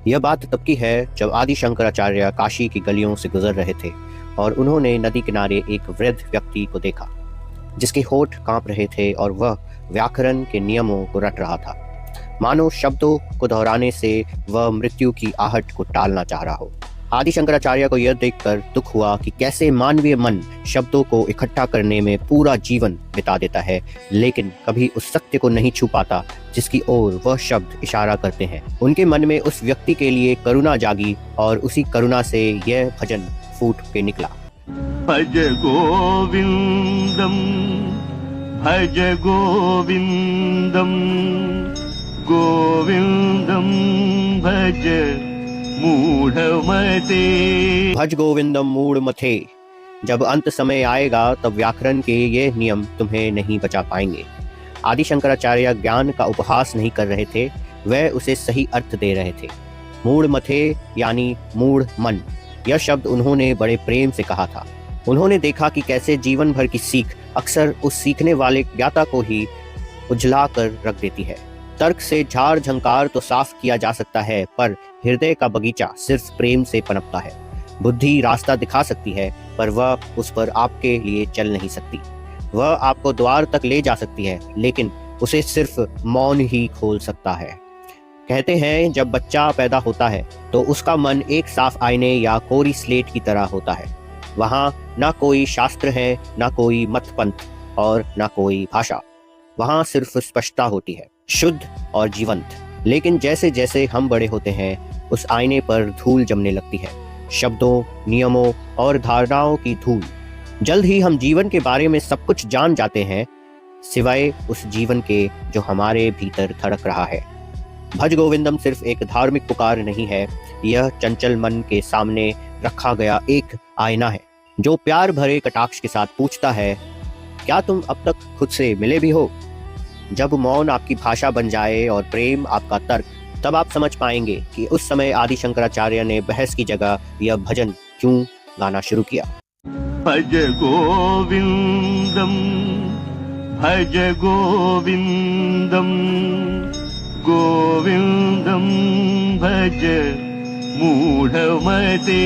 यह बात तब की है जब आदि शंकराचार्य काशी की गलियों से गुजर रहे थे और उन्होंने नदी किनारे एक वृद्ध व्यक्ति को देखा जिसके होठ कांप रहे थे और वह व्याकरण के नियमों को रट रहा था। मानो शब्दों को दोहराने से वह मृत्यु की आहट को टालना चाह रहा हो। आदि शंकराचार्य को यह देखकर दुख हुआ कि कैसे मानवीय मन शब्दों को इकट्ठा करने में पूरा जीवन बिता देता है, लेकिन कभी उस सत्य को नहीं छू पाता जिसकी ओर वह शब्द इशारा करते हैं। उनके मन में उस व्यक्ति के लिए करुणा जागी और उसी करुणा से यह भजन फूट के निकला। भज गोविंदम भज गोविंदम गोविंदम भज मूढ़मते। भज गोविंदम मूढ़मते। जब अंत समय आएगा तब व्याकरण के ये नियम तुम्हें नहीं बचा पाएंगे। आदि शंकराचार्य ज्ञान का उपहास नहीं कर रहे थे, वह उसे सही अर्थ दे रहे थे। मूढ़मते यानी मूढ़ मन। यह शब्द उन्होंने बड़े प्रेम से कहा था। उन्होंने देखा कि कैसे जीवन भर की सीख अक्सर उस सीखने वाले ज्ञाता को ही उजला कर रख देती है। तर्क से झाड़ झंकार तो साफ किया जा सकता है, पर हृदय का बगीचा सिर्फ प्रेम से पनपता है। बुद्धि रास्ता दिखा सकती है, पर वह उस पर आपके लिए चल नहीं सकती। वह आपको द्वार तक ले जा सकती है, लेकिन उसे सिर्फ मौन ही खोल सकता है। कहते हैं जब बच्चा पैदा होता है तो उसका मन एक साफ आईने या कोरी स्लेट की तरह होता है। वहाँ ना कोई शास्त्र है, ना कोई मत पंथ और ना कोई भाषा। वहाँ सिर्फ स्पष्टता होती है, शुद्ध और जीवंत। लेकिन जैसे जैसे हम बड़े होते हैं उस आईने पर धूल जमने लगती है, शब्दों, नियमों और धारणाओं की धूल। जल्द ही हम जीवन के बारे में सब कुछ जान जाते हैं, सिवाय उस जीवन के जो हमारे भीतर धड़क रहा है। भज गोविंदम सिर्फ एक धार्मिक पुकार नहीं है, यह चंचल मन के सामने रखा गया एक आईना है जो प्यार भरे कटाक्ष के साथ पूछता है, क्या तुम अब तक खुद से मिले भी हो? जब मौन आपकी भाषा बन जाए और प्रेम आपका तर्क, तब आप समझ पाएंगे कि उस समय आदि शंकराचार्य ने बहस की जगह यह भजन क्यों गाना शुरू किया। भज गोविंदम भज गोविंदम गोविंदम भज मूढ़मते।